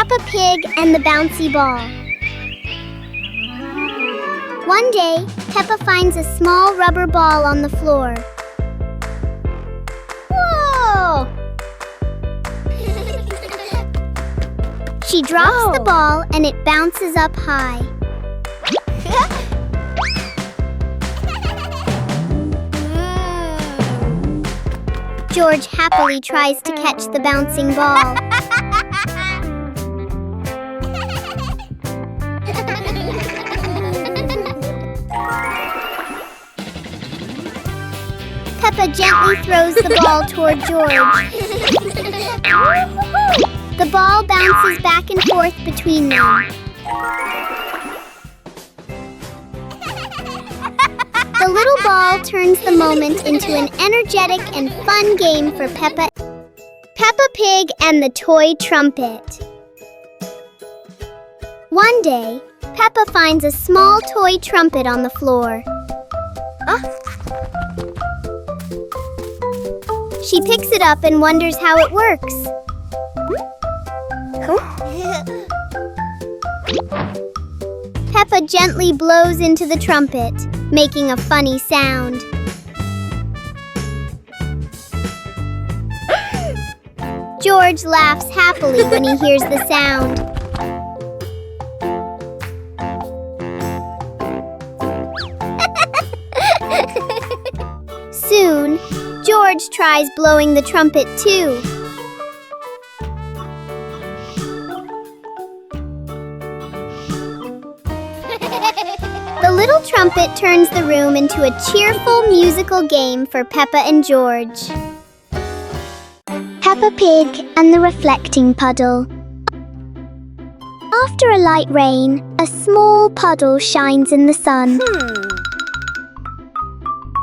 Peppa Pig and the Bouncy Ball. One day, Peppa finds a small rubber ball on the floor. Whoa! She drops the ball and it bounces up high. George happily tries to catch the bouncing ball. Peppa gently throws the ball toward George. The ball bounces back and forth between them. The little ball turns the moment into an energetic and fun game for Peppa Pig and the toy trumpet. One day, Peppa finds a small toy trumpet on the floor. She picks it up and wonders how it works. Peppa gently blows into the trumpet, making a funny sound. George laughs happily when he hears the sound. Soon, George tries blowing the trumpet too. The little trumpet turns the room into a cheerful musical game for Peppa and George. Peppa Pig and the Reflecting Puddle. After a light rain, a small puddle shines in the sun.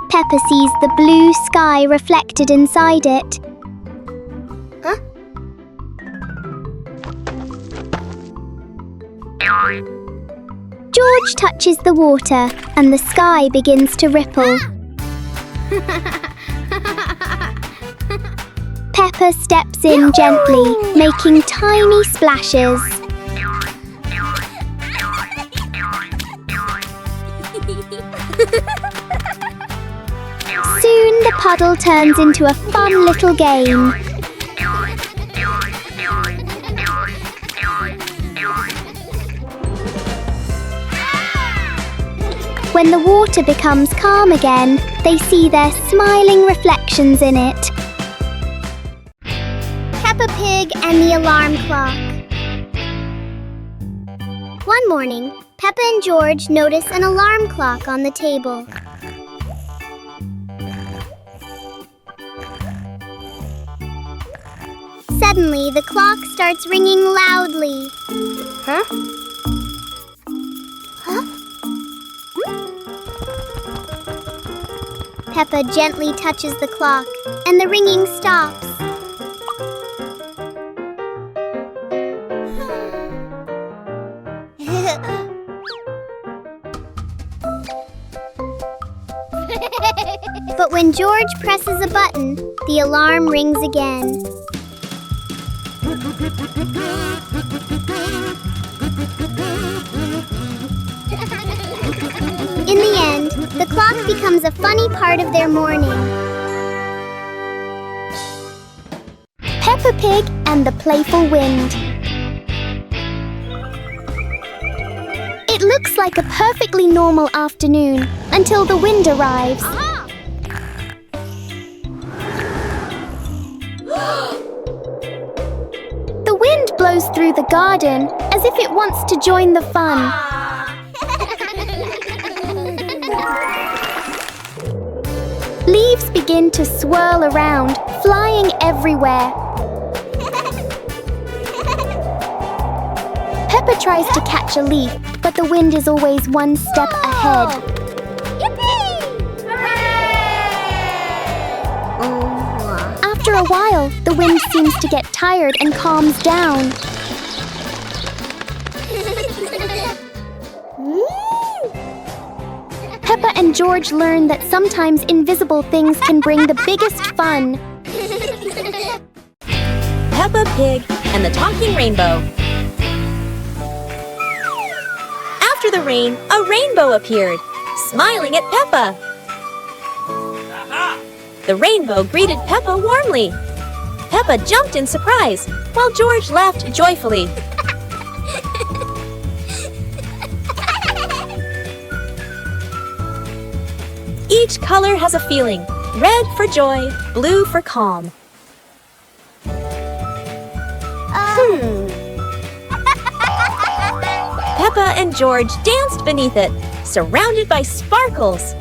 Peppa sees the blue sky reflected inside it. George touches the water and the sky begins to ripple. Peppa steps in gently, making tiny splashes. Soon the puddle turns into a fun little game. When the water becomes calm again, they see their smiling reflections in it. Peppa Pig and the Alarm Clock. One morning, Peppa and George notice an alarm clock on the table. Suddenly, the clock starts ringing loudly. Peppa gently touches the clock, and the ringing stops. But when George presses a button, the alarm rings again. In the end, the clock becomes a funny part of their morning. Peppa Pig and the Playful Wind. It looks like a perfectly normal afternoon until the wind arrives. The wind blows through the garden as if it wants to join the fun. Leaves begin to swirl around, flying everywhere. Peppa tries to catch a leaf, but the wind is always one step ahead. After a while, the wind seems to get tired and calms down. Peppa and George learn that sometimes invisible things can bring the biggest fun. Peppa Pig and the Talking Rainbow. the rain, a rainbow appeared, smiling at Peppa. The rainbow greeted Peppa warmly. Peppa jumped in surprise, while George laughed joyfully. Each color has a feeling. Red for joy, blue for calm. Peppa and George danced beneath it, surrounded by sparkles.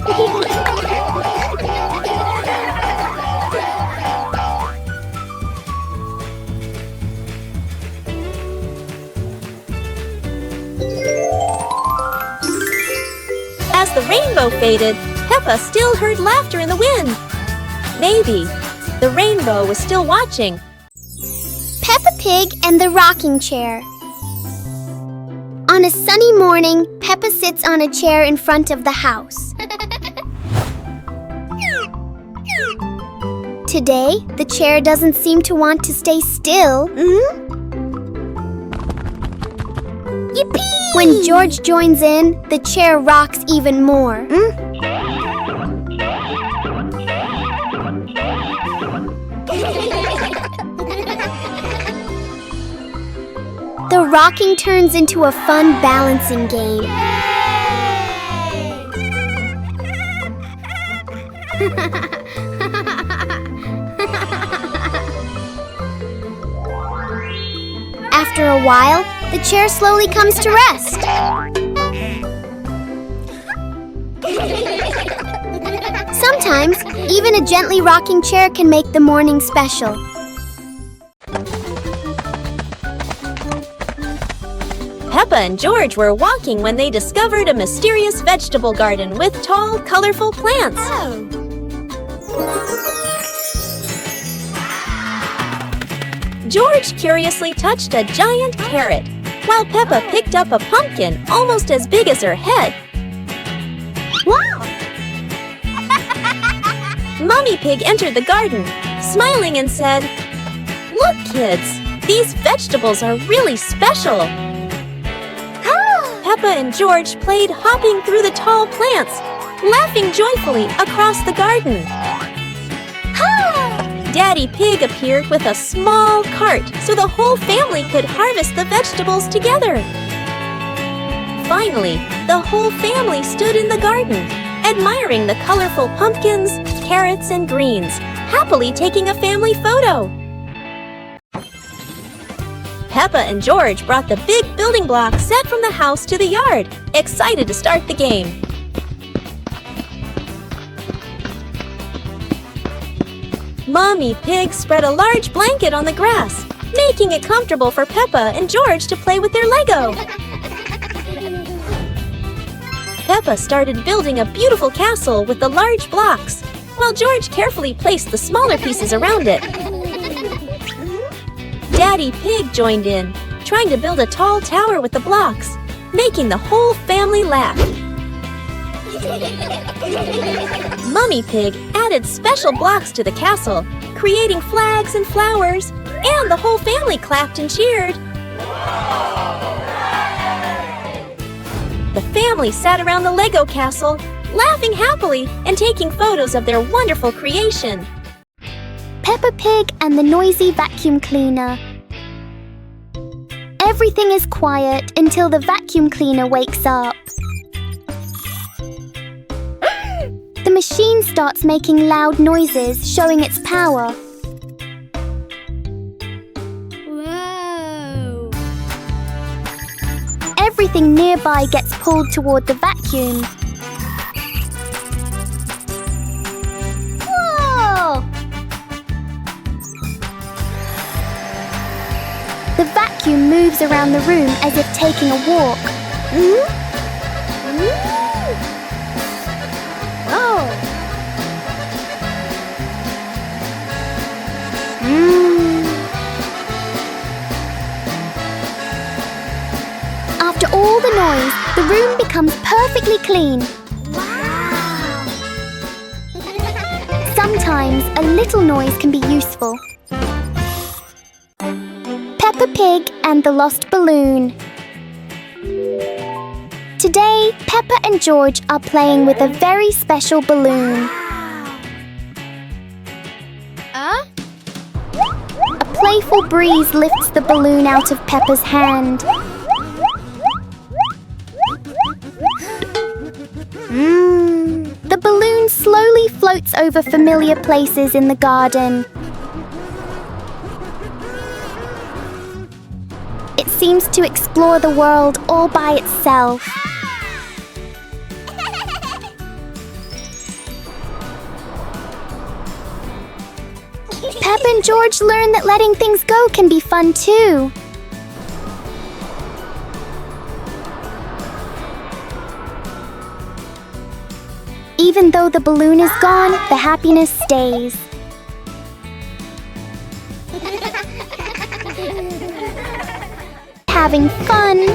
As the rainbow faded, Peppa still heard laughter in the wind. Maybe the rainbow was still watching. Peppa Pig and the Rocking Chair. On a sunny morning, Peppa sits on a chair in front of the house. Today, the chair doesn't seem to want to stay still. Yippee! When George joins in, the chair rocks even more. The rocking turns into a fun balancing game. After a while, the chair slowly comes to rest. Sometimes, even a gently rocking chair can make the morning special. Peppa and George were walking when they discovered a mysterious vegetable garden with tall, colorful plants. George curiously touched a giant carrot, while Peppa picked up a pumpkin almost as big as her head. Wow! Mummy Pig entered the garden, smiling and said, "Look, kids, these vegetables are really special." Peppa and George played hopping through the tall plants, laughing joyfully across the garden. Daddy Pig appeared with a small cart so the whole family could harvest the vegetables together. Finally, the whole family stood in the garden, admiring the colorful pumpkins, carrots, and greens, happily taking a family photo. Peppa and George brought the big building blocks set from the house to the yard, excited to start the game. Mommy Pig spread a large blanket on the grass, making it comfortable for Peppa and George to play with their Lego. Peppa started building a beautiful castle with the large blocks, while George carefully placed the smaller pieces around it. Daddy Pig joined in, trying to build a tall tower with the blocks, making the whole family laugh. Mummy Pig added special blocks to the castle, creating flags and flowers, and the whole family clapped and cheered. The family sat around the Lego castle, laughing happily and taking photos of their wonderful creation. Peppa Pig and the noisy vacuum cleaner. Everything is quiet until the vacuum cleaner wakes up. The machine starts making loud noises, showing its power. Whoa! Everything nearby gets pulled toward the vacuum. Whoa! The vacuum moves around the room as if taking a walk. After all the noise, the room becomes perfectly clean. Wow! Sometimes a little noise can be useful. Peppa Pig and the Lost Balloon. Today, Peppa and George are playing with a very special balloon. A playful breeze lifts the balloon out of Peppa's hand. The balloon slowly floats over familiar places in the garden. It seems to explore the world all by itself. Pep and George learn that letting things go can be fun too. Even though the balloon is gone, the happiness stays. Having fun.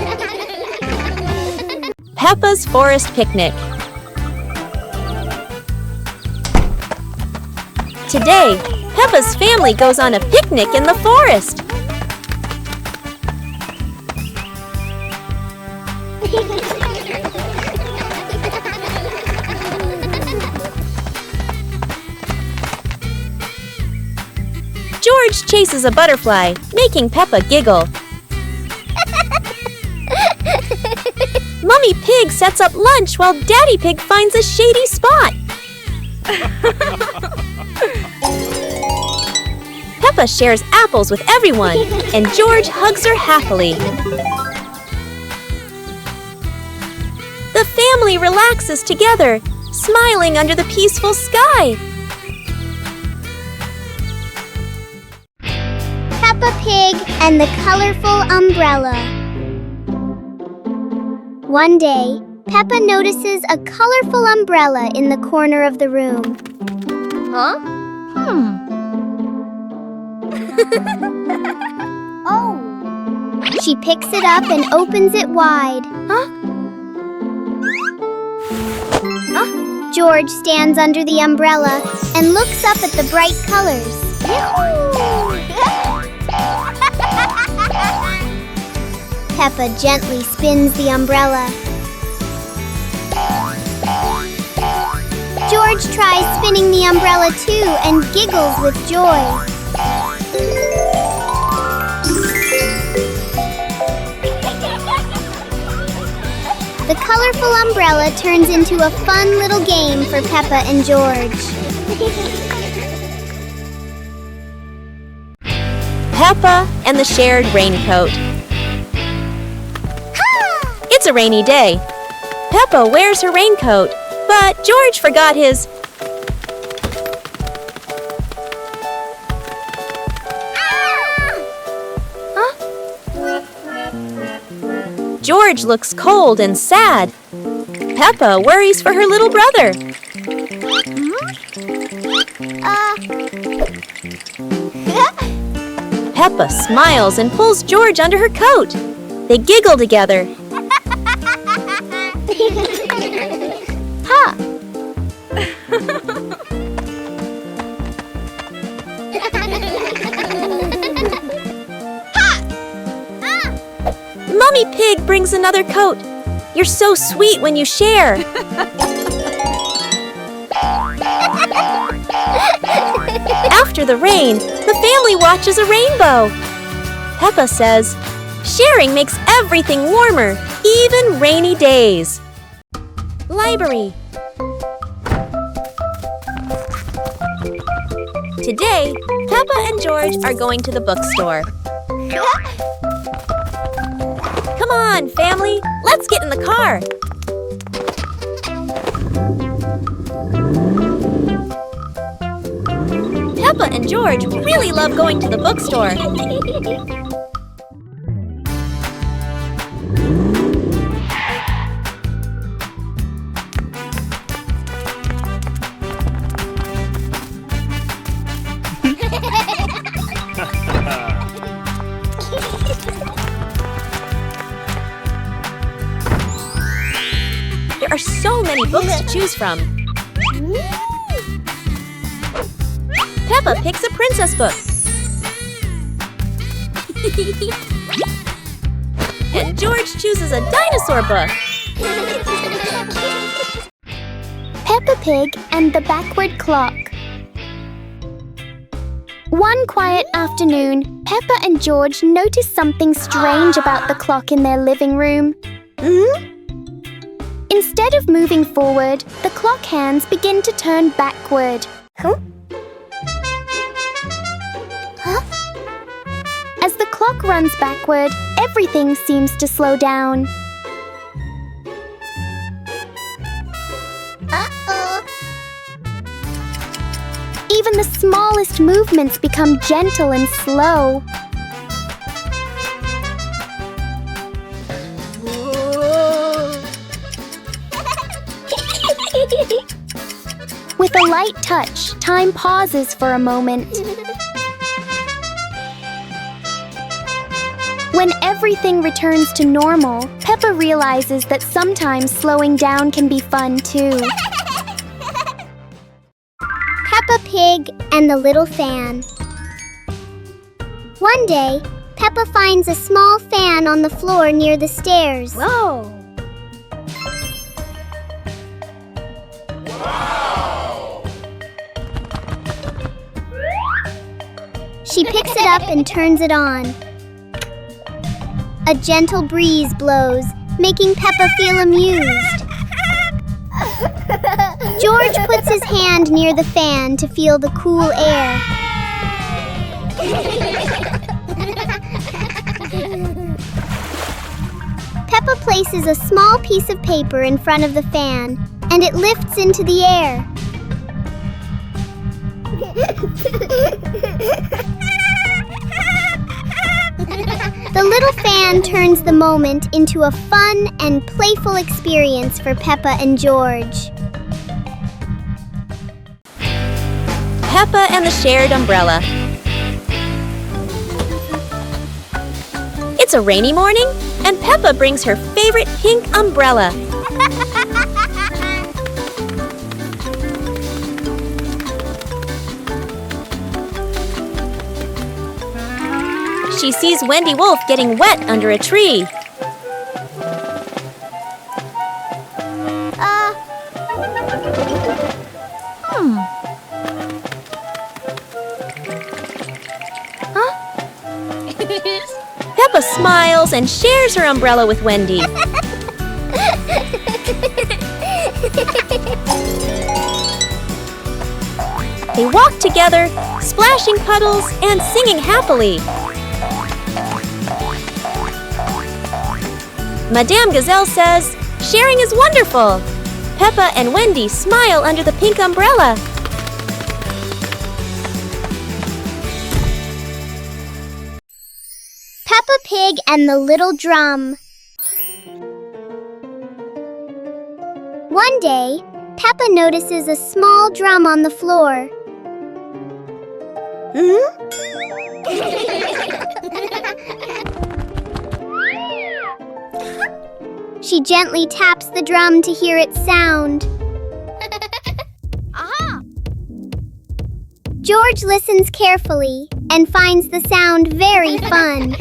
Peppa's Forest Picnic. Today, Peppa's family goes on a picnic in the forest. George chases a butterfly, making Peppa giggle. Mummy Pig sets up lunch while Daddy Pig finds a shady spot. Peppa shares apples with everyone, and George hugs her happily. The family relaxes together, smiling under the peaceful sky. Peppa Pig and the colorful umbrella. One day, Peppa notices a colorful umbrella in the corner of the room. She picks it up and opens it wide. George stands under the umbrella and looks up at the bright colors. Peppa gently spins the umbrella. George tries spinning the umbrella too and giggles with joy. The colorful umbrella turns into a fun little game for Peppa and George. Peppa and the shared raincoat. It's a rainy day. Peppa wears her raincoat, but George forgot his. George looks cold and sad. Peppa worries for her little brother. Peppa smiles and pulls George under her coat. They giggle together. Mummy Pig brings another coat. You're so sweet when you share. After the rain, the family watches a rainbow. Peppa says, sharing makes everything warmer, even rainy days. Library. Today, Peppa and George are going to the bookstore. Come on, family, let's get in the car. Peppa and George really love going to the bookstore. There are so many books to choose from. Peppa picks a princess book. And George chooses a dinosaur book. Peppa Pig and the Backward Clock. One quiet afternoon, Peppa and George noticed something strange about the clock in their living room. Instead of moving forward, the clock hands begin to turn backward. As the clock runs backward, everything seems to slow down. Even the smallest movements become gentle and slow. With a light touch, time pauses for a moment. When everything returns to normal, Peppa realizes that sometimes slowing down can be fun too. Peppa Pig and the Little Fan. One day, Peppa finds a small fan on the floor near the stairs. Whoa! She picks it up and turns it on. A gentle breeze blows, making Peppa feel amused. George puts his hand near the fan to feel the cool air. Peppa places a small piece of paper in front of the fan, and it lifts into the air. The little fan turns the moment into a fun and playful experience for Peppa and George. Peppa and the shared umbrella. It's a rainy morning, and Peppa brings her favorite pink umbrella. She sees Wendy Wolf getting wet under a tree. Peppa smiles and shares her umbrella with Wendy. They walk together, splashing puddles and singing happily. Madame Gazelle says, "Sharing is wonderful." Peppa and Wendy smile under the pink umbrella. Peppa Pig and the Little Drum. One day, Peppa notices a small drum on the floor. She gently taps the drum to hear its sound. George listens carefully and finds the sound very fun.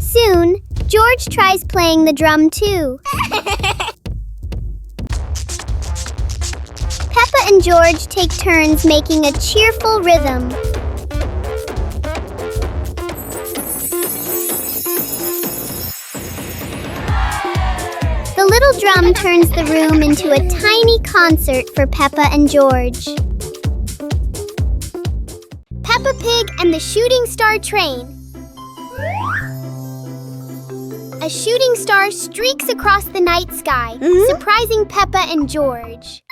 Soon, George tries playing the drum too. Peppa and George take turns making a cheerful rhythm. The little drum turns the room into a tiny concert for Peppa and George. Peppa Pig and the Shooting Star Train. A shooting star streaks across the night sky, surprising Peppa and George.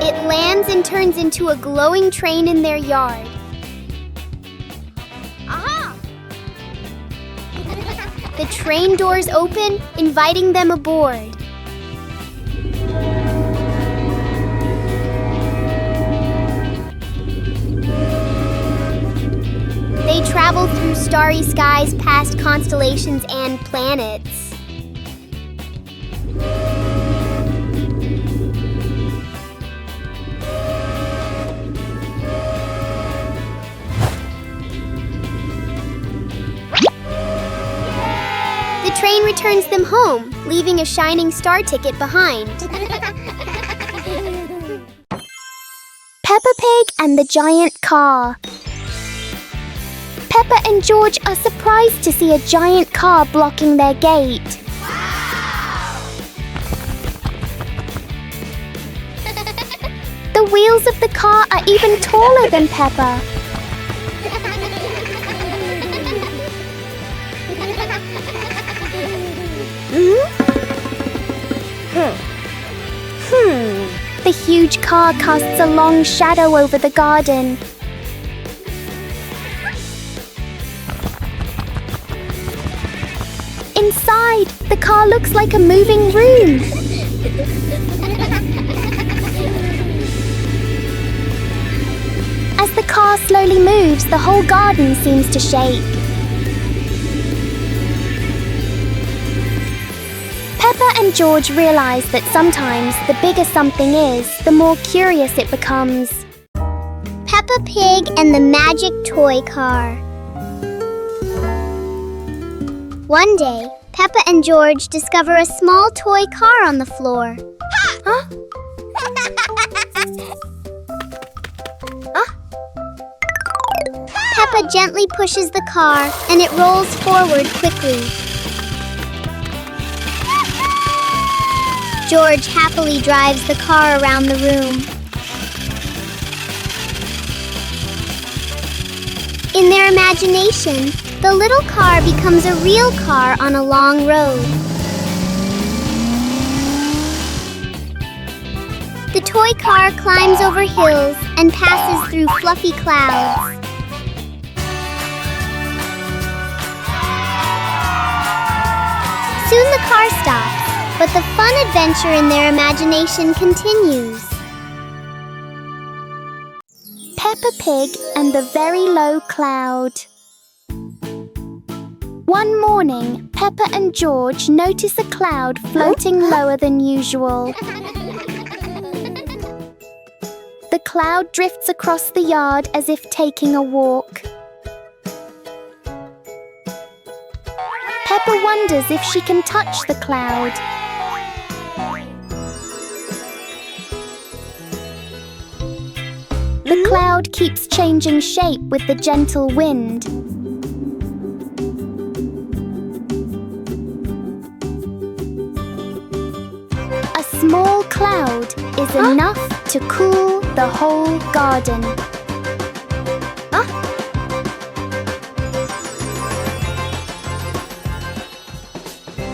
It lands and turns into a glowing train in their yard. The train doors open, inviting them aboard. They travel through starry skies past constellations and planets. train returns them home, leaving a shining star ticket behind. Peppa Pig and the giant car. Peppa and George are surprised to see a giant car blocking their gate. The wheels of the car are even taller than Peppa. The huge car casts a long shadow over the garden. Inside, the car looks like a moving room. As the car slowly moves, the whole garden seems to shake. Peppa and George realize that sometimes the bigger something is, the more curious it becomes. Peppa Pig and the magic toy car. One day, Peppa and George discover a small toy car on the floor. Huh? Peppa gently pushes the car and it rolls forward quickly. George happily drives the car around the room. In their imagination, the little car becomes a real car on a long road. The toy car climbs over hills and passes through fluffy clouds. Soon the car stops, but the fun adventure in their imagination continues. Peppa Pig and the Very Low Cloud. One morning, Peppa and George notice a cloud floating lower than usual. The cloud drifts across the yard as if taking a walk. Peppa wonders if she can touch the cloud. The cloud keeps changing shape with the gentle wind. A small cloud is enough to cool the whole garden.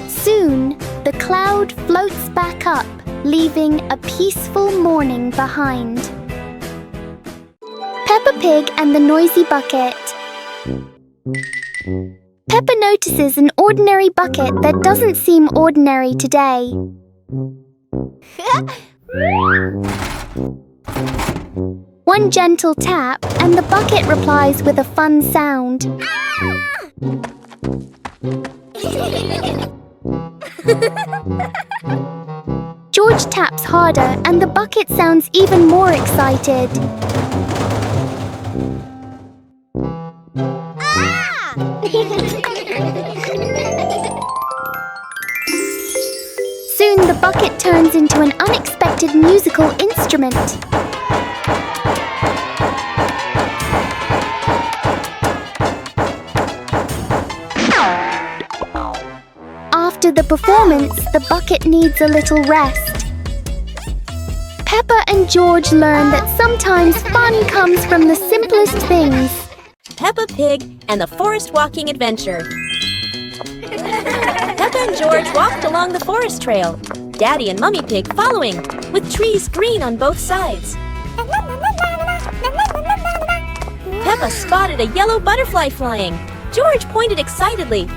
Soon, the cloud floats back up, leaving a peaceful morning behind. Peppa Pig and the Noisy Bucket. Peppa notices an ordinary bucket that doesn't seem ordinary today. One gentle tap and the bucket replies with a fun sound. George taps harder and the bucket sounds even more excited. Soon the bucket turns into an unexpected musical instrument. After the performance, the bucket needs a little rest. Peppa and George learn that sometimes fun comes from the simplest things. Peppa Pig and the Forest Walking Adventure. Peppa and George walked along the forest trail, Daddy and Mummy Pig following, with trees green on both sides. Peppa spotted a yellow butterfly flying. George pointed excitedly.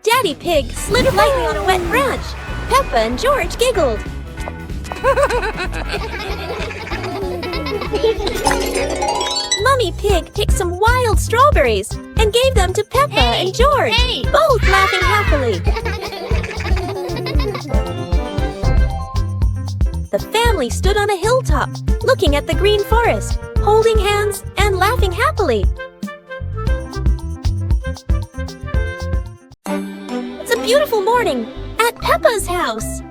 Daddy Pig slid lightly on a wet branch. Peppa and George giggled. Mummy Pig picked some wild strawberries and gave them to Peppa and George, both laughing happily. The family stood on a hilltop, looking at the green forest, holding hands and and laughing happily. It's a beautiful morning at Peppa's house.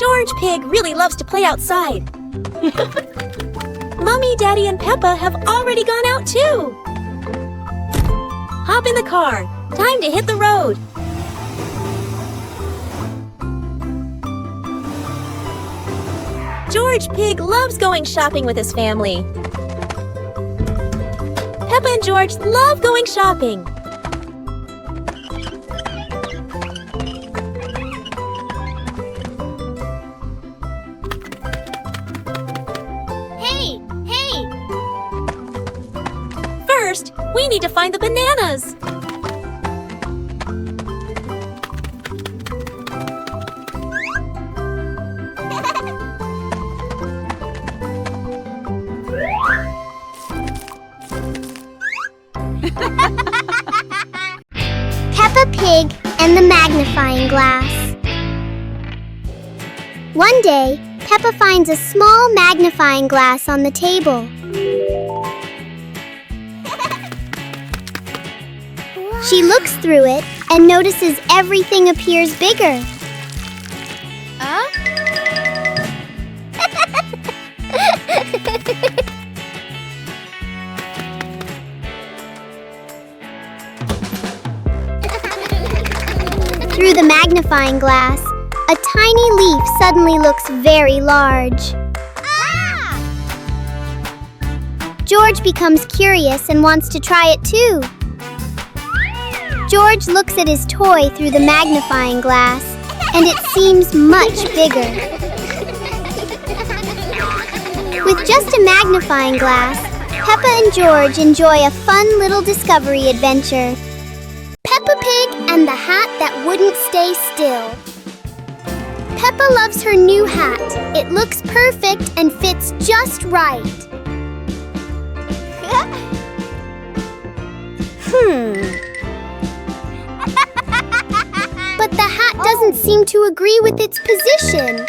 George Pig really loves to play outside. Mommy, Daddy, and Peppa have already gone out too. Hop in the car. Time to hit the road. George Pig loves going shopping with his family. Peppa and George love going shopping. Hey! Hey! First, we need to find the bananas. Peppa Pig and the magnifying glass. One day, Peppa finds a small magnifying glass on the table. She looks through it and notices everything appears bigger. Through the magnifying glass, a tiny leaf suddenly looks very large. George becomes curious and wants to try it too. George looks at his toy through the magnifying glass, and it seems much bigger. With just a magnifying glass, Peppa and George enjoy a fun little discovery adventure. Peppa Pig and the hat that wouldn't stay still. Peppa loves her new hat. It looks perfect and fits just right. But the hat doesn't seem to agree with its position.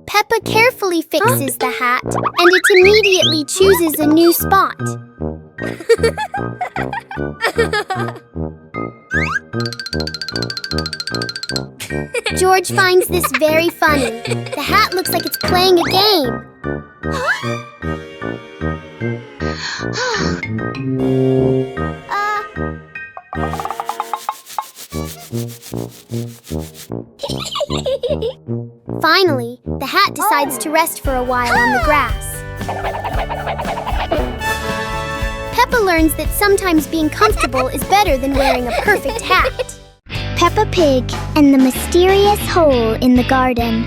Peppa carefully fixes the hat, and it immediately chooses a new spot. George finds this very funny. The hat looks like it's playing a game. Finally, the hat decides to rest for a while on the grass. Peppa learns that sometimes being comfortable is better than wearing a perfect hat. Peppa Pig and the mysterious hole in the garden.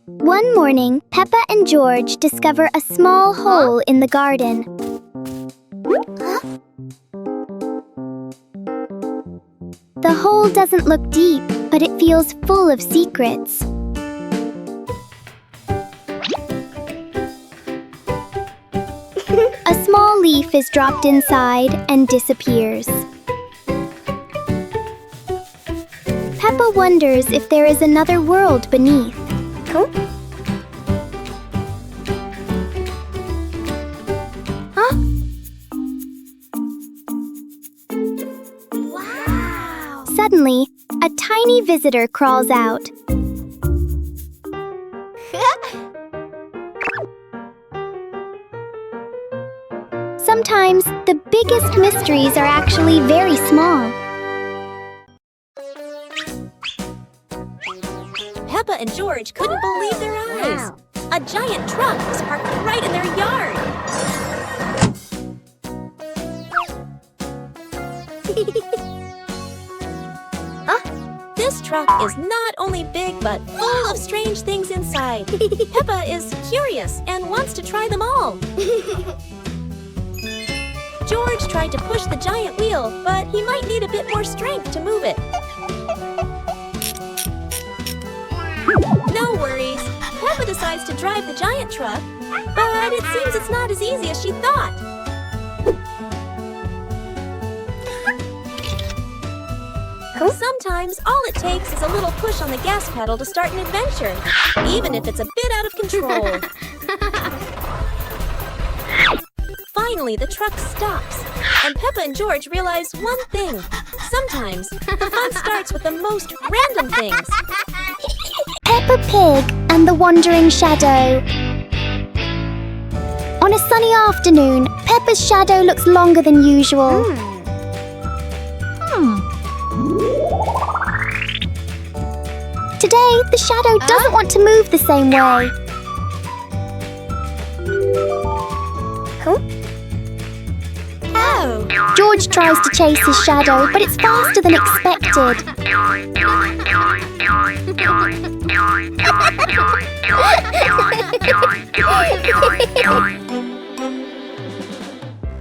One morning, Peppa and George discover a small hole in the garden. The hole doesn't look deep, but it feels full of secrets. A small leaf is dropped inside and disappears. Peppa wonders if there is another world beneath. Wow! Suddenly, a tiny visitor crawls out. Sometimes, the biggest mysteries are actually very small. Peppa and George couldn't believe their eyes. A giant truck was parked right in their yard. This truck is not only big, but full of strange things inside. Peppa is curious and wants to try them all. George tried to push the giant wheel, but he might need a bit more strength to move it. No worries. Peppa decides to drive the giant truck, but it seems it's not as easy as she thought. Sometimes all it takes is a little push on the gas pedal to start an adventure, even if it's a bit out of control. Finally, the truck stops, and Peppa and George realize one thing. Sometimes the fun starts with the most random things. Peppa Pig and the Wandering Shadow. On a sunny afternoon, Peppa's shadow looks longer than usual. Today, the shadow doesn't want to move the same way. George tries to chase his shadow, but it's faster than expected.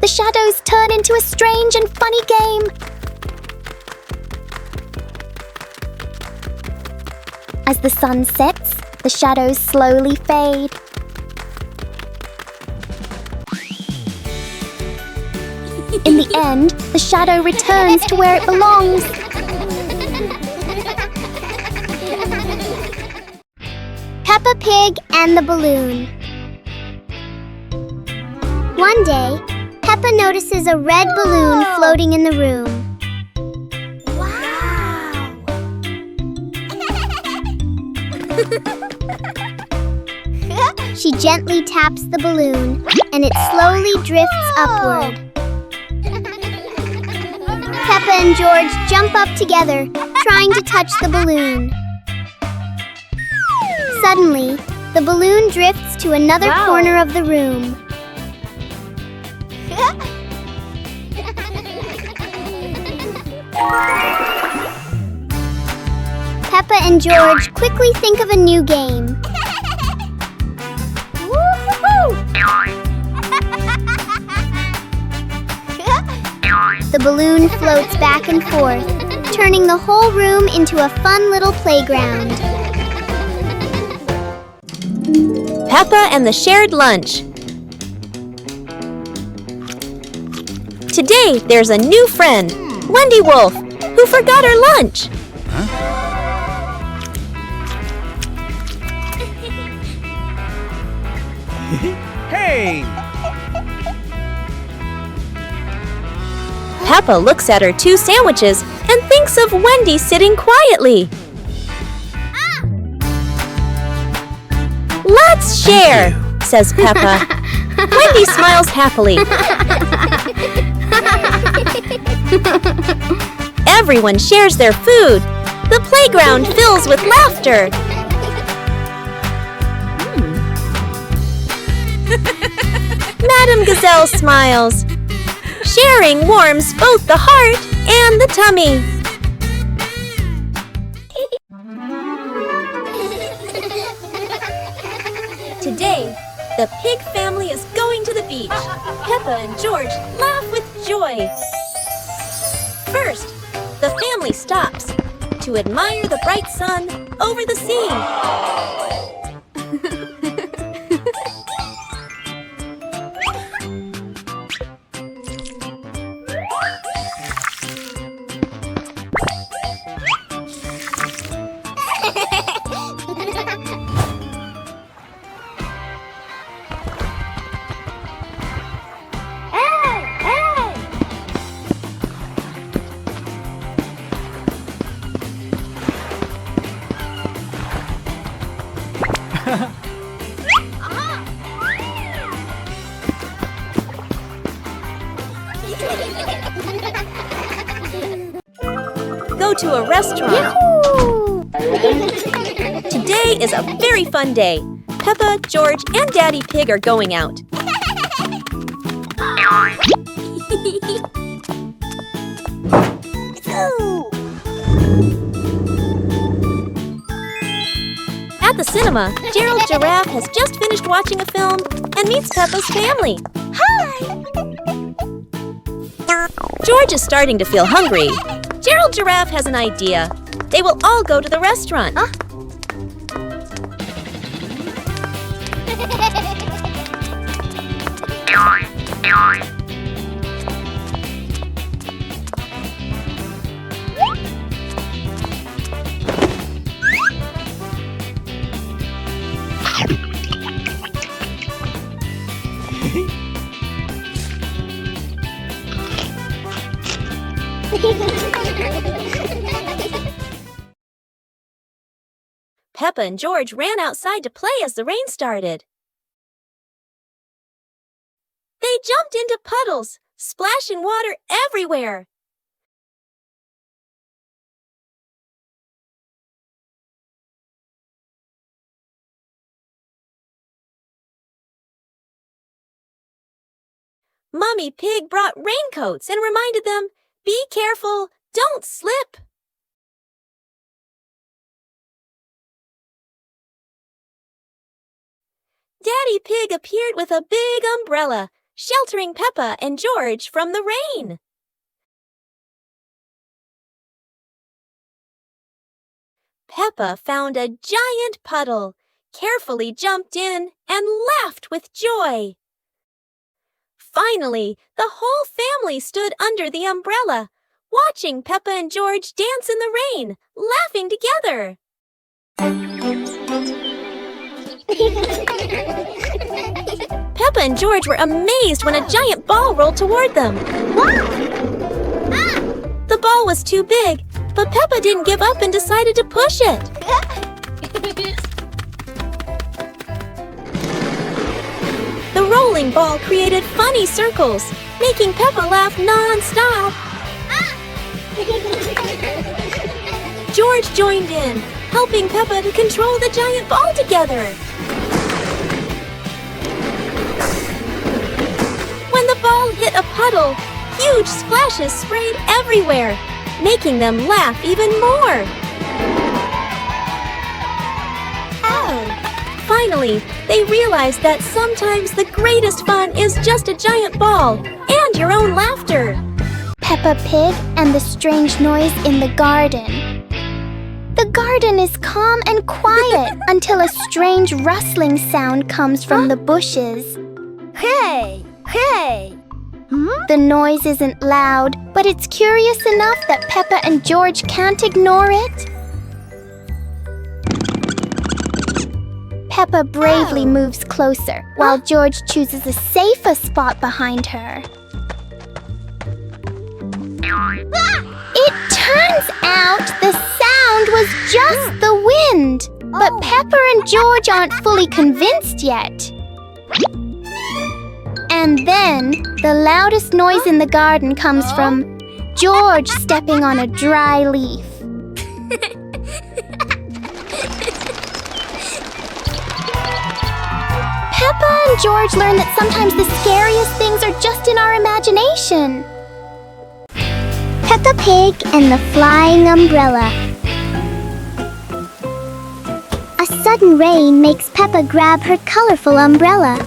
The shadows turn into a strange and funny game. As the sun sets, the shadows slowly fade. In the end, the shadow returns to where it belongs. Peppa Pig and the Balloon. One day, Peppa notices a red balloon floating in the room. She gently taps the balloon, and it slowly drifts upward. Peppa and George jump up together, trying to touch the balloon. Suddenly, the balloon drifts to another corner of the room. Peppa and George quickly think of a new game. The balloon floats back and forth, turning the whole room into a fun little playground. Peppa and the shared lunch. Today, there's a new friend, Wendy Wolf, who forgot her lunch. Hey! Peppa looks at her 2 sandwiches and thinks of Wendy sitting quietly. Let's share, says Peppa. Wendy smiles happily. Everyone shares their food. The playground fills with laughter. Madame Gazelle smiles. Sharing warms both the heart and the tummy. Today, the pig family is going to the beach. Peppa and George laugh with joy. First, the family stops to admire the bright sun over the sea. Go to a restaurant. Today is a very fun day. Peppa, George, and Daddy Pig are going out. At the cinema, Gerald Giraffe has just finished watching a film and meets Peppa's family. Hi! George is starting to feel hungry. Gerald Giraffe has an idea. They will all go to the restaurant. Peppa and George ran outside to play as the rain started. They jumped into puddles, splashing water everywhere. Mummy Pig brought raincoats and reminded them, "Be careful, don't slip." Daddy Pig appeared with a big umbrella, sheltering Peppa and George from the rain. Peppa found a giant puddle, carefully jumped in, and laughed with joy. Finally, the whole family stood under the umbrella, watching Peppa and George dance in the rain, laughing together. Peppa and George were amazed when a giant ball rolled toward them. The ball was too big, but Peppa didn't give up and decided to push it. The rolling ball created funny circles, making Peppa laugh nonstop. George joined in, helping Peppa to control the giant ball together. When the ball hit a puddle, huge splashes sprayed everywhere, making them laugh even more. Finally, they realized that sometimes the greatest fun is just a giant ball and your own laughter. Peppa Pig and the strange noise in the garden. The garden is calm and quiet until a strange rustling sound comes from the bushes. Hey! Hey! The noise isn't loud, but it's curious enough that Peppa and George can't ignore it. Peppa bravely moves closer, while George chooses a safer spot behind her. It turns out the sound was just the wind, but Peppa and George aren't fully convinced yet. And then, the loudest noise in the garden comes from George stepping on a dry leaf. Peppa and George learn that sometimes the scariest things are just in our imagination. Peppa Pig and the Flying Umbrella. A sudden rain makes Peppa grab her colorful umbrella.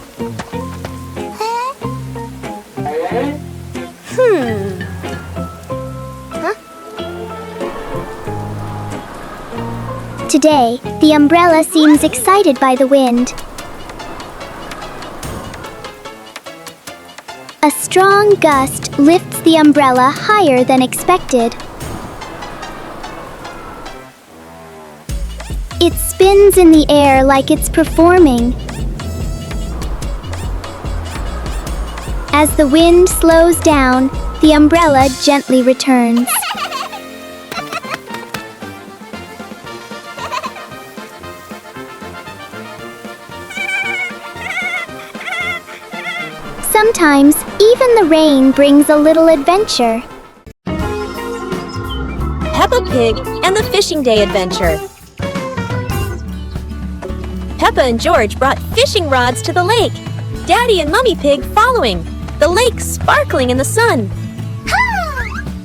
Today, the umbrella seems excited by the wind. A strong gust lifts the umbrella higher than expected. It spins in the air like it's performing. As the wind slows down, the umbrella gently returns. Sometimes, even the rain brings a little adventure. Peppa Pig and the Fishing Day Adventure. Peppa and George brought fishing rods to the lake, Daddy and Mummy Pig following, the lake sparkling in the sun.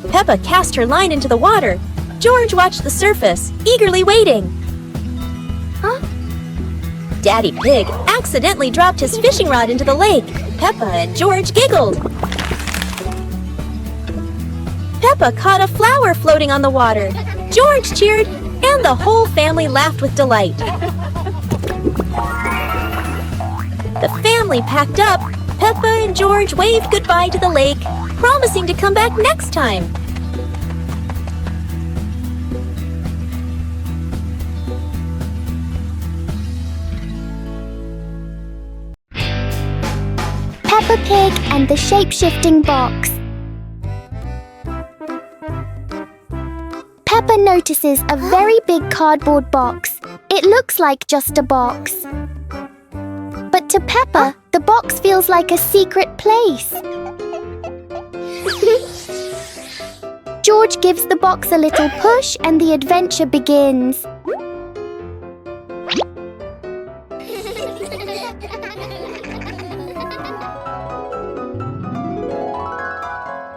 Peppa cast her line into the water. George watched the surface, eagerly waiting. Daddy Pig accidentally dropped his fishing rod into the lake. Peppa and George giggled. Peppa caught a flower floating on the water. George cheered, and the whole family laughed with delight. The family packed up. Peppa and George waved goodbye to the lake, promising to come back next time. Peppa Pig and the Shape-Shifting Box. Peppa notices a very big cardboard box. It looks like just a box. But to Peppa, the box feels like a secret place. George gives the box a little push and the adventure begins.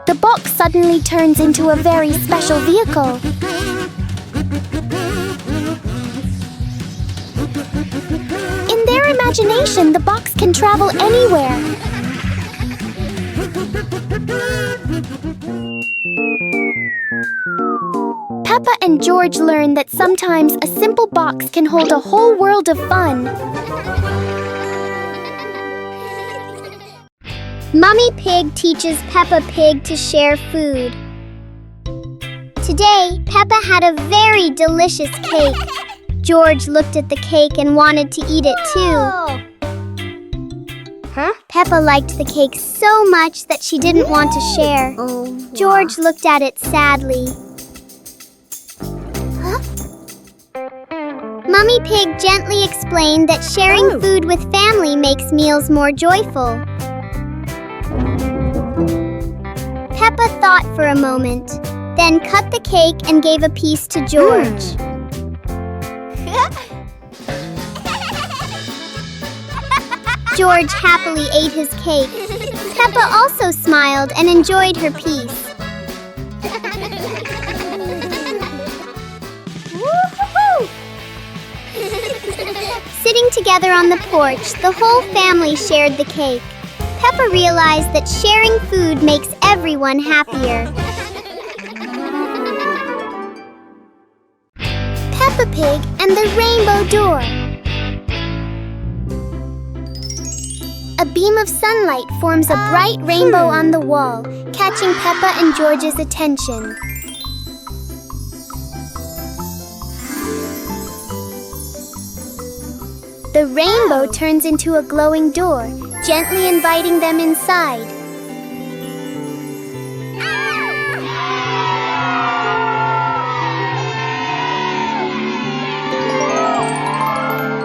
The box suddenly turns into a very special vehicle. In their imagination, the box can travel anywhere. Peppa and George learn that sometimes a simple box can hold a whole world of fun. Mummy Pig teaches Peppa Pig to share food. Today, Peppa had a very delicious cake. George looked at the cake and wanted to eat it too. Peppa liked the cake so much that she didn't want to share. George looked at it sadly. Mummy Pig gently explained that sharing food with family makes meals more joyful. Peppa thought for a moment, then cut the cake and gave a piece to George. George happily ate his cake. Peppa also smiled and enjoyed her piece. Sitting together on the porch, the whole family shared the cake. Peppa realized that sharing food makes everyone happier. Peppa Pig and the Rainbow Door. A beam of sunlight forms a bright rainbow on the wall, catching Peppa and George's attention. The rainbow turns into a glowing door, gently inviting them inside.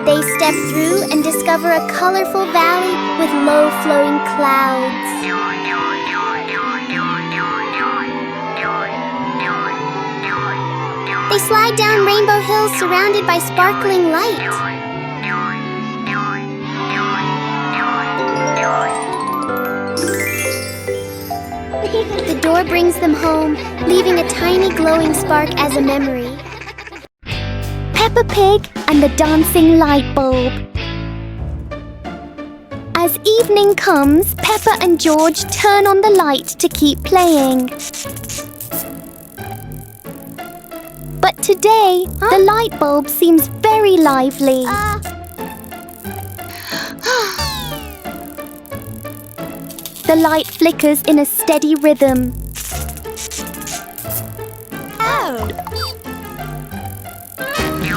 They step through and discover a colorful valley with low-flowing clouds. They slide down Rainbow Hill surrounded by sparkling light. The door brings them home, leaving a tiny glowing spark as a memory. Peppa Pig and the dancing light bulb. As evening comes, Peppa and George turn on the light to keep playing. But today, the light bulb seems very lively. The light flickers in a steady rhythm.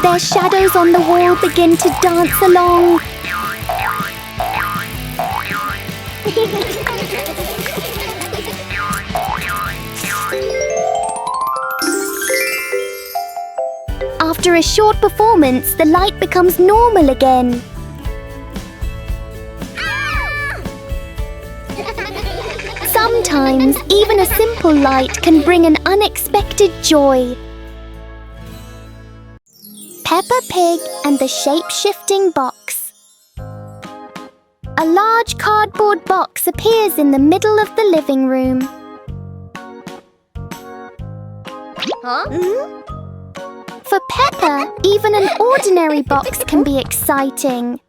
Their shadows on the wall begin to dance along. After a short performance, the light becomes normal again. Sometimes, even a simple light can bring an unexpected joy. Peppa Pig and the shape-shifting box. A large cardboard box appears in the middle of the living room. For Peppa, even an ordinary box can be exciting.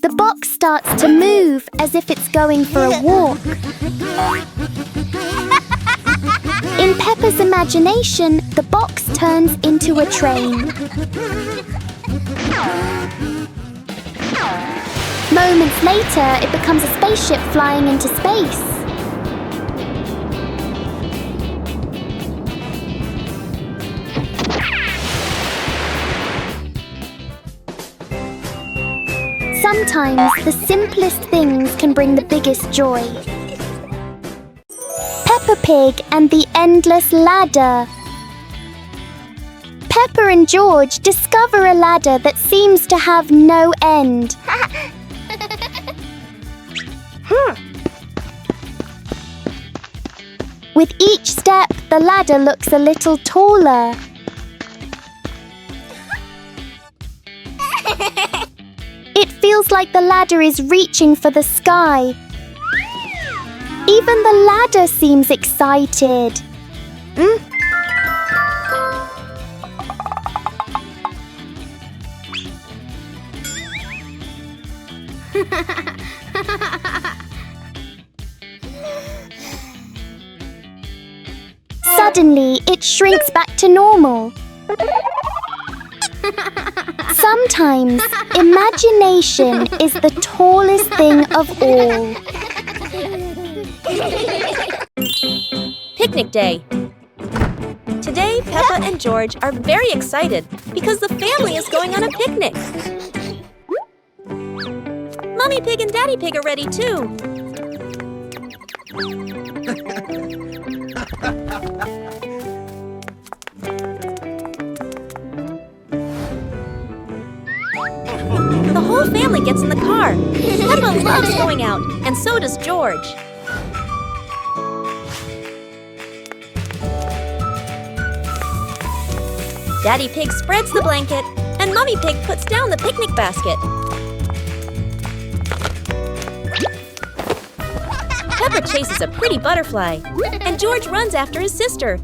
The box starts to move as if it's going for a walk. In Peppa's imagination, the box turns into a train. Moments later, it becomes a spaceship flying into space. sometimes the simplest things can bring the biggest joy. Peppa Pig and the Endless Ladder. Peppa and George discover a ladder that seems to have no end. With each step, the ladder looks a little taller. It feels like the ladder is reaching for the sky. Even the ladder seems excited. Suddenly, it shrinks back to normal. Sometimes, imagination is the tallest thing of all. Picnic day. Today, Peppa and George are very excited because the family is going on a picnic. Mommy Pig and Daddy Pig are ready too. The whole family gets in the car. Peppa loves going out, and so does George. Daddy Pig spreads the blanket, and Mommy Pig puts down the picnic basket. Peppa chases a pretty butterfly, and George runs after his sister.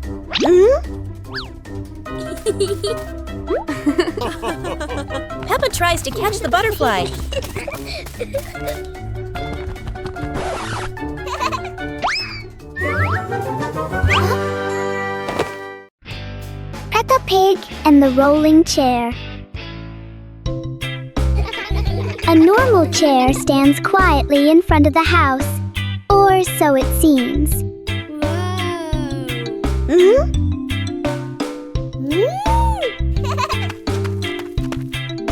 Peppa tries to catch the butterfly. Peppa Pig and the Rolling Chair. A normal chair stands quietly in front of the house, or so it seems.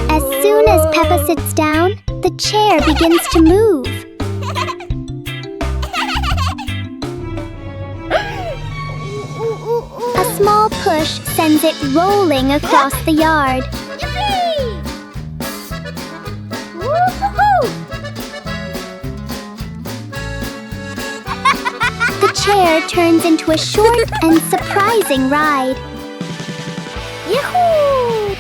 As soon as Peppa sits down, the chair begins to move. A small push sends it rolling across the yard. The chair turns into a short and surprising ride. Yahoo!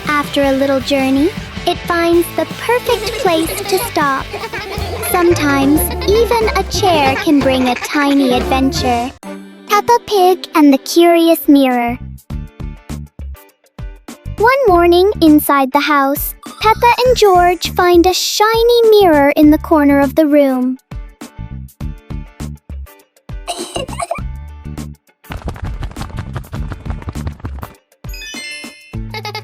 After a little journey, it finds the perfect place to stop. Sometimes, even a chair can bring a tiny adventure. Peppa Pig and the Curious Mirror. One morning, inside the house, Peppa and George find a shiny mirror in the corner of the room.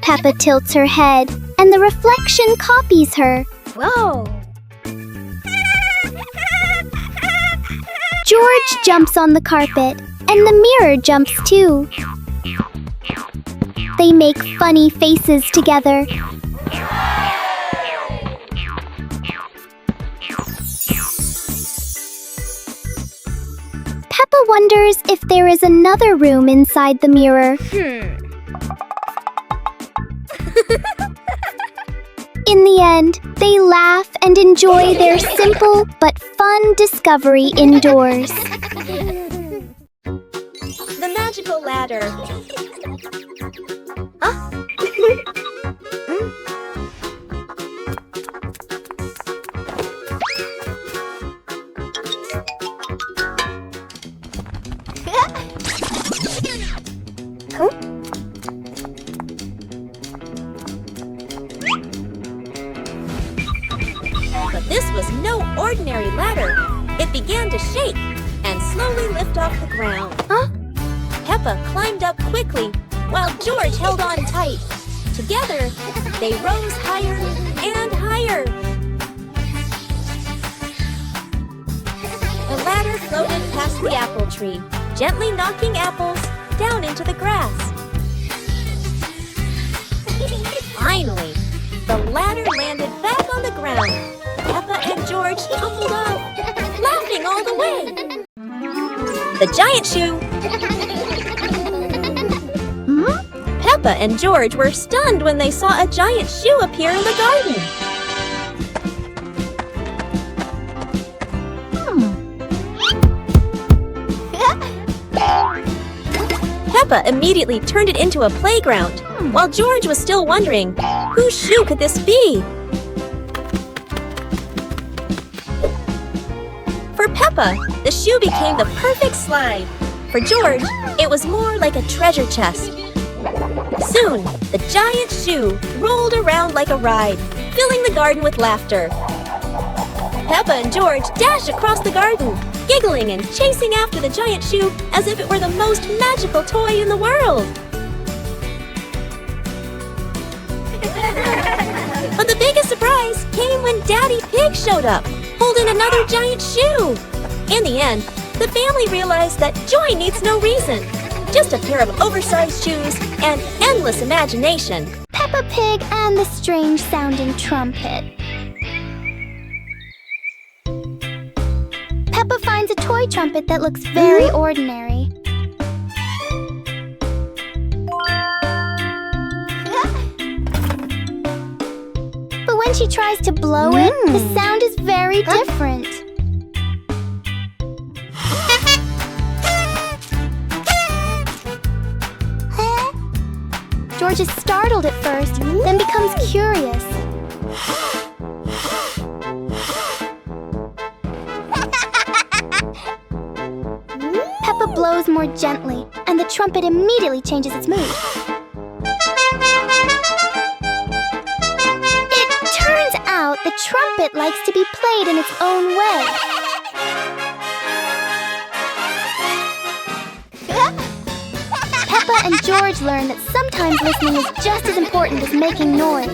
Peppa tilts her head, and the reflection copies her. Whoa! George jumps on the carpet, and the mirror jumps too. They make funny faces together. Peppa wonders if there is another room inside the mirror. In the end, they laugh and enjoy their simple but fun discovery indoors. The magical ladder. But this was no ordinary ladder. It began to shake and slowly lift off the ground. Peppa climbed up quickly while George held on tight. Together, they rose higher and higher. The ladder floated past the apple tree, gently knocking apples down into the grass. ladder landed back on the ground. Peppa and George tumbled off, laughing all the way. The giant shoe! Peppa and George were stunned when they saw a giant shoe appear in the garden. Peppa immediately turned it into a playground, while George was still wondering, whose shoe could this be? For Peppa, the shoe became the perfect slide. For George, it was more like a treasure chest. Soon, the giant shoe rolled around like a ride, filling the garden with laughter. Peppa and George dashed across the garden, giggling and chasing after the giant shoe as if it were the most magical toy in the world. But the biggest surprise came when Daddy Pig showed up, holding another giant shoe. In the end, the family realized that joy needs no reason. Just a pair of oversized shoes and endless imagination. Peppa Pig and the strange-sounding trumpet. Peppa finds a toy trumpet that looks very ordinary. But when she tries to blow it, the sound is very different. George is startled at first, then becomes curious. Peppa blows more gently, and the trumpet immediately changes its mood. It turns out the trumpet likes to be played in its own way. Peppa and George learn that sometimes listening is just as important as making noise.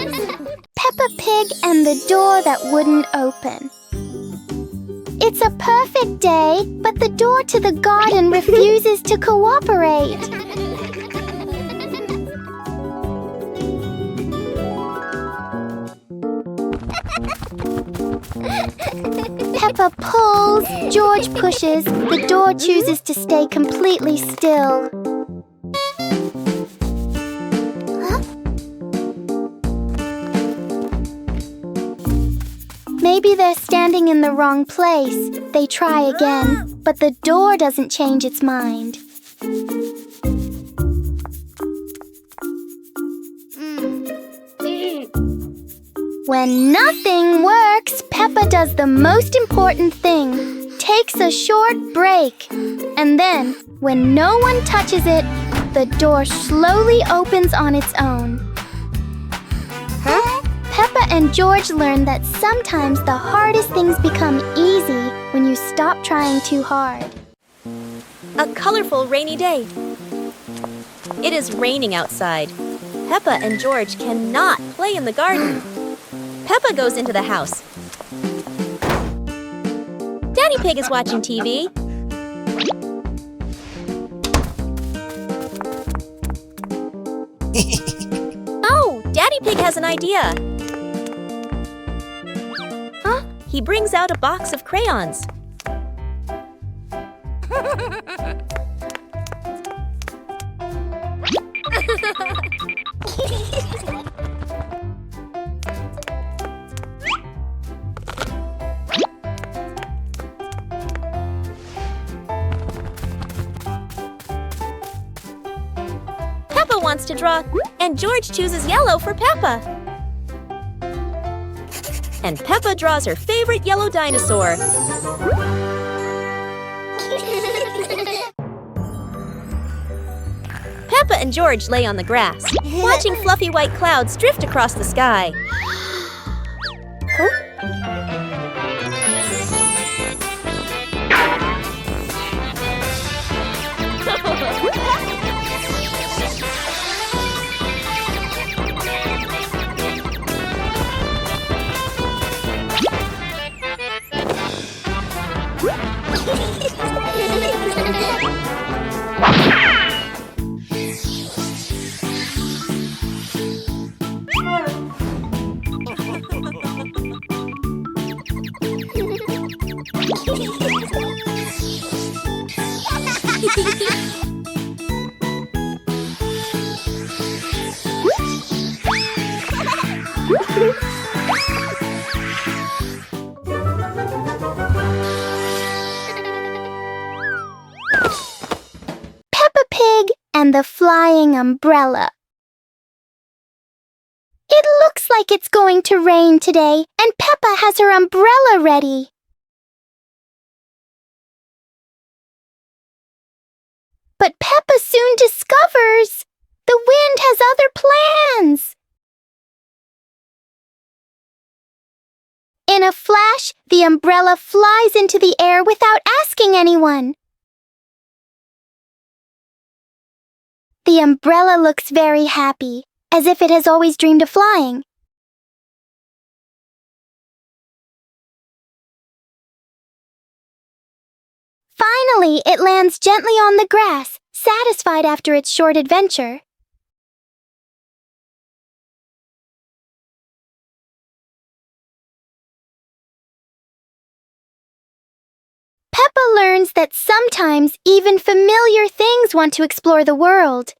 Peppa Pig and the door that wouldn't open. It's a perfect day, but the door to the garden refuses to cooperate. Peppa pulls, George pushes, the door chooses to stay completely still. Maybe they're standing in the wrong place. They try again, but the door doesn't change its mind. When nothing works, Peppa does the most important thing, takes a short break. And then, when no one touches it, the door slowly opens on its own. Peppa and George learn that sometimes the hardest things become easy when you stop trying too hard. A colorful rainy day. It is raining outside. Peppa and George cannot play in the garden. Peppa goes into the house. Daddy Pig is watching TV. Oh, Daddy Pig has an idea. He brings out a box of crayons. Peppa wants to draw, and George chooses yellow for Peppa. And Peppa draws her favorite yellow dinosaur. Peppa and George lay on the grass, watching fluffy white clouds drift across the sky. Peppa Pig and the flying umbrella. It looks like it's going to rain today, and Peppa has her umbrella ready. But Peppa soon discovers the wind has other plans. In a flash, the umbrella flies into the air without asking anyone. The umbrella looks very happy, as if it has always dreamed of flying. Finally, it lands gently on the grass, satisfied after its short adventure. Peppa learns that sometimes even familiar things want to explore the world.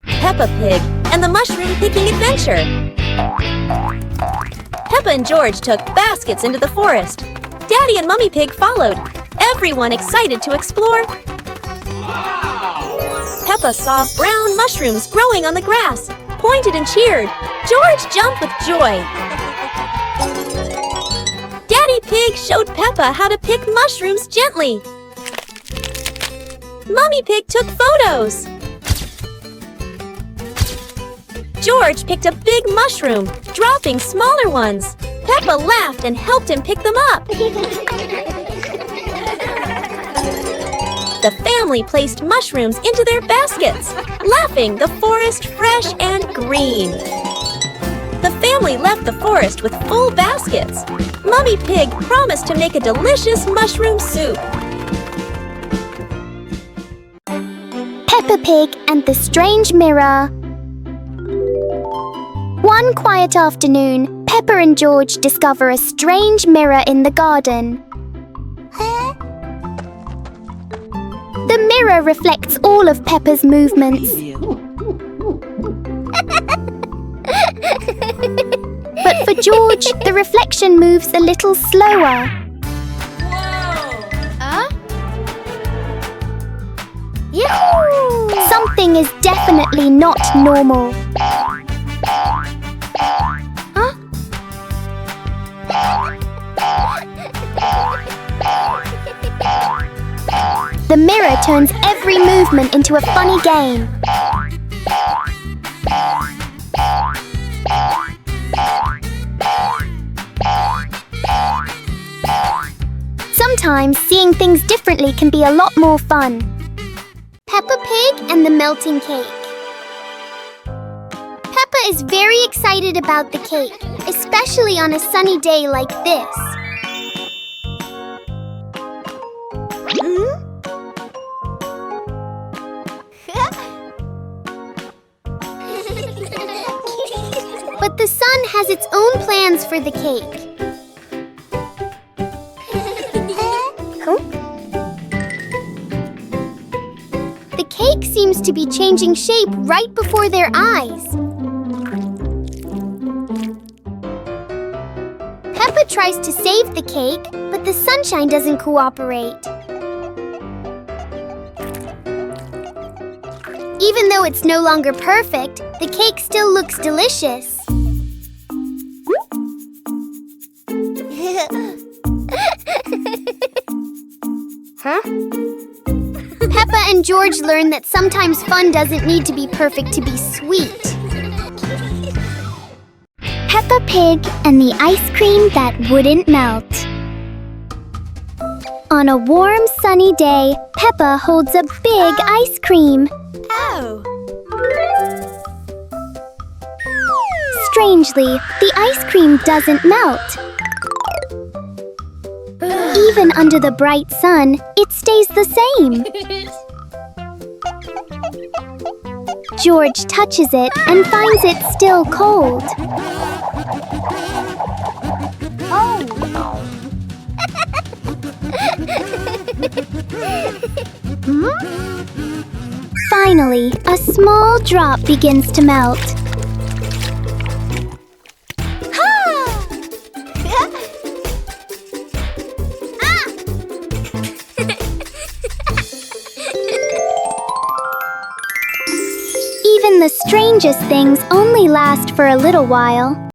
Peppa Pig and the Mushroom Picking Adventure. Peppa and George took baskets into the forest. Daddy and Mummy Pig followed, everyone excited to explore. Peppa saw brown mushrooms growing on the grass, pointed and cheered. George jumped with joy. Daddy Pig showed Peppa how to pick mushrooms gently. Mummy Pig took photos. George picked a big mushroom, dropping smaller ones. Peppa laughed and helped him pick them up. The family placed mushrooms into their baskets, laughing, the forest fresh and green. The family left the forest with full baskets. Mummy Pig promised to make a delicious mushroom soup. Peppa Pig and the Strange Mirror. One quiet afternoon, Peppa and George discover a strange mirror in the garden. The mirror reflects all of Peppa's movements. But for George, the reflection moves a little slower. Yahoo! Something is definitely not normal. The mirror turns every movement into a funny game. Sometimes seeing things differently can be a lot more fun. Peppa Pig and the melting cake. Peppa is very excited about the cake, especially on a sunny day like this. But the sun has its own plans for the cake. The cake seems to be changing shape right before their eyes. Peppa tries to save the cake, but the sunshine doesn't cooperate. Even though it's no longer perfect, the cake still looks delicious. Peppa and George learn that sometimes fun doesn't need to be perfect to be sweet. Peppa Pig and the ice cream that wouldn't melt. On a warm, sunny day, Peppa holds a big ice cream. Oh! Strangely, the ice cream doesn't melt. Even under the bright sun, it stays the same. George touches it and finds it still cold. Finally, a small drop begins to melt. strangest things only last for a little while.